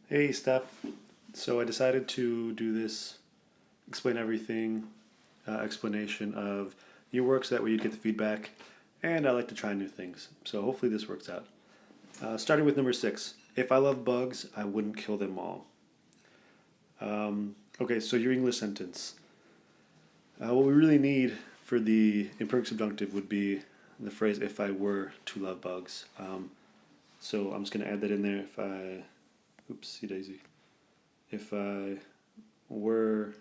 Hey, Steph. So I decided to do this explain everything explanation of your work so that way you'd get the feedback. And I like to try new things. So hopefully this works out. Starting with number 6. If I love bugs, I wouldn't kill them all. Okay, so your English sentence. What we really need for the imperfect subjunctive would be the phrase if I were to love bugs. So I'm just going to add that in there. Oopsie daisy. If I were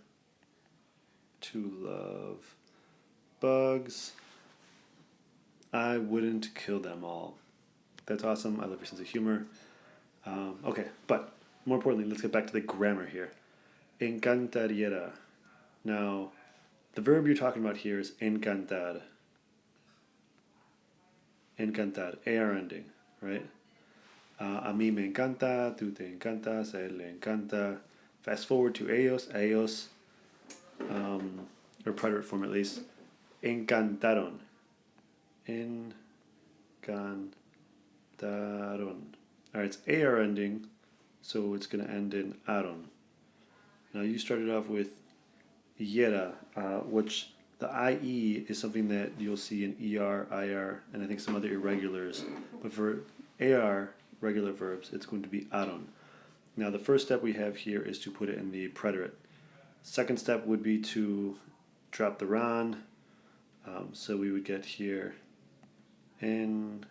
to love bugs, I wouldn't kill them all. That's awesome. I love your sense of humor. Okay, but more importantly, let's get back to the grammar here. Encantaría. Now, the verb you're talking about here is encantar. Encantar, AR ending, right? A mí me encanta, tú te encantas, a él le encanta. Fast forward to ellos, or preterite form at least. Encantaron. Encantaron. Alright, it's AR ending, so it's going to end in aron. Now you started off with yera, which the IE is something that you'll see in ER, IR, and I think some other irregulars. But for AR, regular verbs, it's going to be aron. Now the first step we have here is to put it in the preterite. Second step would be to drop the ron. So we would get here encanta.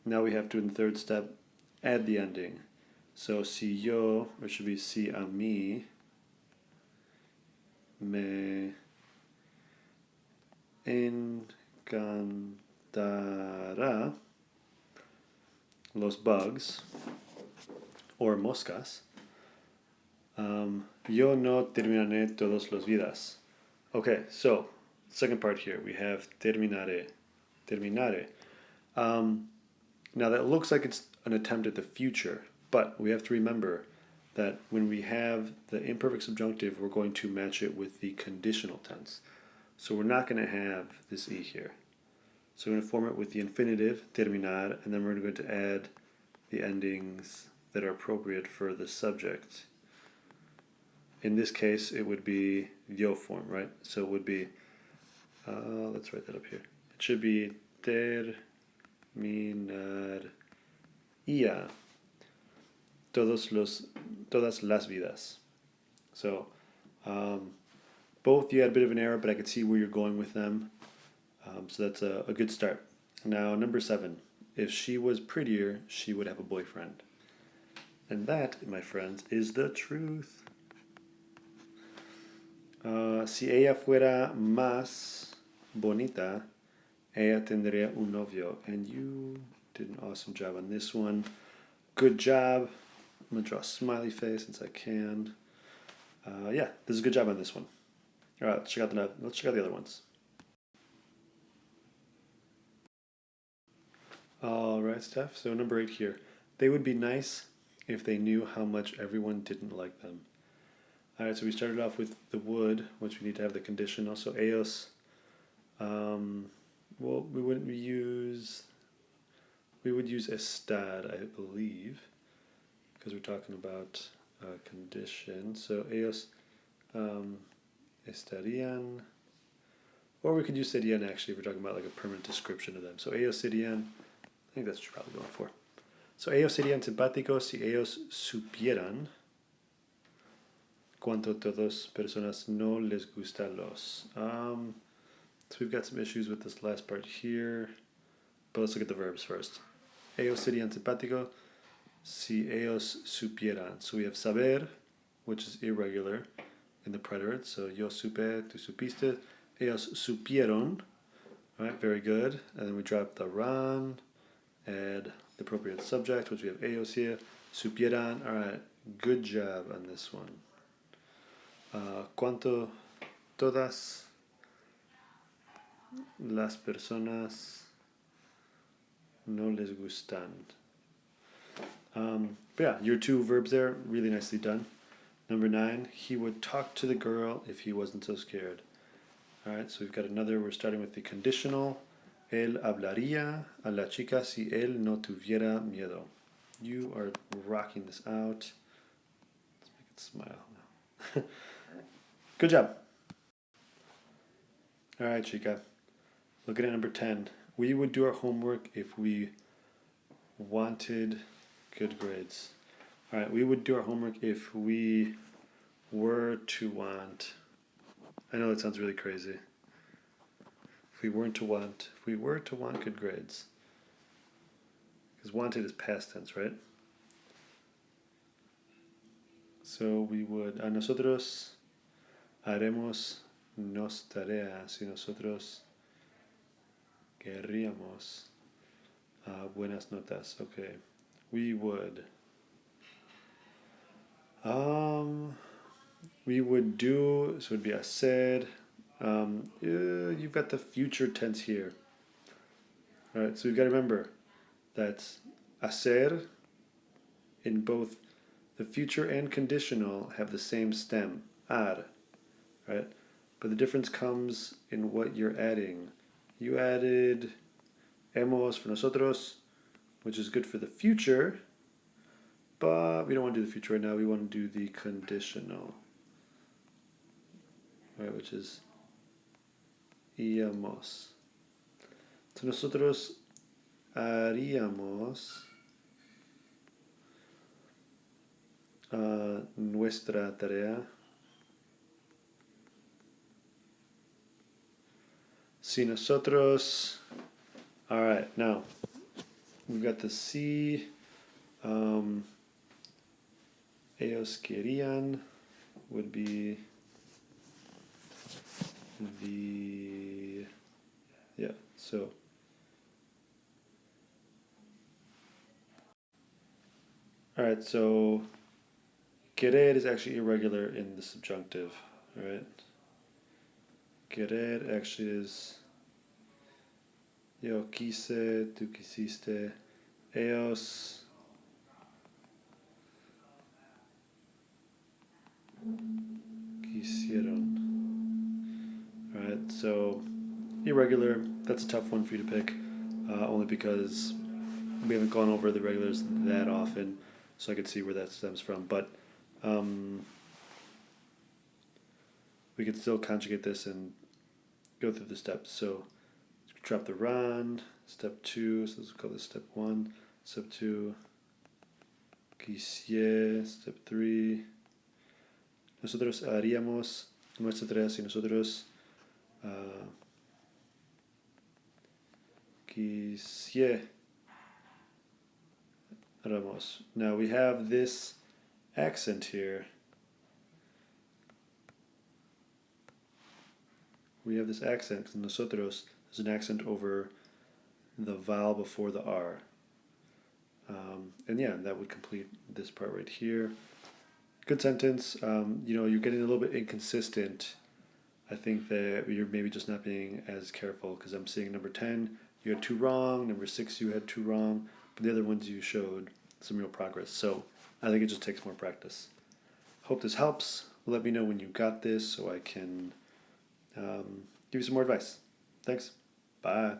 Now we have to, in the third step, add the ending. So si yo, or it should be si a mí, me encantará los bugs, or moscas, yo no terminaré todos los vidas. Okay, so second part here we have terminaré. Terminare. Now that looks like it's an attempt at the future, but we have to remember that when we have the imperfect subjunctive, we're going to match it with the conditional tense. So we're not going to have this E here. So we're going to form it with the infinitive, terminar, and then we're going to add the endings that are appropriate for the subject. In this case, it would be yo form, right? So it would be, let's write that up here. It should be terminaría todas las vidas. So both you had a bit of an error, but I could see where you're going with them. So that's a good start. Now, number 7. If she was prettier, she would have a boyfriend. And that, my friends, is the truth. Si ella fuera más bonita, ella tendría un novio. And you did an awesome job on this one. Good job. I'm going to draw a smiley face since I can. Yeah, this is a good job on this one. All right, let's check out the other ones. All right, Steph. So number 8 here. They would be nice if they knew how much everyone didn't like them. All right, so we started off with the would, which we need to have the condition. Also, ellos. Well, we would use estad, I believe, because we're talking about condition. So ellos estarían, or we could use serían actually if we're talking about like a permanent description of them. So ellos serían, I think that's what you're probably going for. So ellos serían simpáticos si ellos supieran cuánto todas personas no les gusta los. So we've got some issues with this last part here, but let's look at the verbs first. Ellos serían simpáticos si ellos supieran. So we have saber, which is irregular in the preterite. So yo supe, tú supiste. Ellos supieron. All right, very good. And then we drop the ran, add the appropriate subject, which we have ellos here. Supieran. All right, good job on this one. ¿Cuánto todas las personas no les gustan? But yeah, your 2 verbs there, really nicely done. Number 9, he would talk to the girl if he wasn't so scared. All right, so we've got another, we're starting with the conditional. Él hablaría a la chica si él no tuviera miedo. You are rocking this out. Let's make it smile now. Good job. All right, Chica. Looking at number 10. We would do our homework if we wanted good grades. All right, we would do our homework if we were to want. I know that sounds really crazy. If we were to want good grades. Because wanted is past tense, right? So we would, a nosotros haremos nos tareas y nosotros querríamos buenas notas. Okay. We would. We would do, so it would be hacer. You've got the future tense here. All right, so you've got to remember that hacer in both the future and conditional have the same stem, ar, right? But the difference comes in what you're adding. You added hemos for nosotros, which is good for the future, but we don't want to do the future right now. We want to do the conditional, right? Which is íamos. So nosotros haríamos nuestra tarea si nosotros. All right, now we've got the si. Ellos querían would be the, yeah, so all right, so querer is actually irregular in the subjunctive, all right? Querer actually is yo quise, tú quisiste, ellos quisieron. All right, so irregular, that's a tough one for you to pick, only because we haven't gone over the regulars that often, so I could see where that stems from. But we could still conjugate this and go through the steps. So drop the ran, step 2, so let's call this step 1, step 2, quisiera, step 3, nosotros haríamos nuestra tarea si nosotros quisiéramos. Now we have this accent here. We have this accent because nosotros is an accent over the vowel before the R. And yeah, that would complete this part right here. Good sentence. You're getting a little bit inconsistent. I think that you're maybe just not being as careful because I'm seeing number 10, you had 2 wrong, number 6, you had 2 wrong, but the other ones you showed some real progress. So I think it just takes more practice. Hope this helps. Let me know when you got this so I can give you some more advice. Thanks. Bye.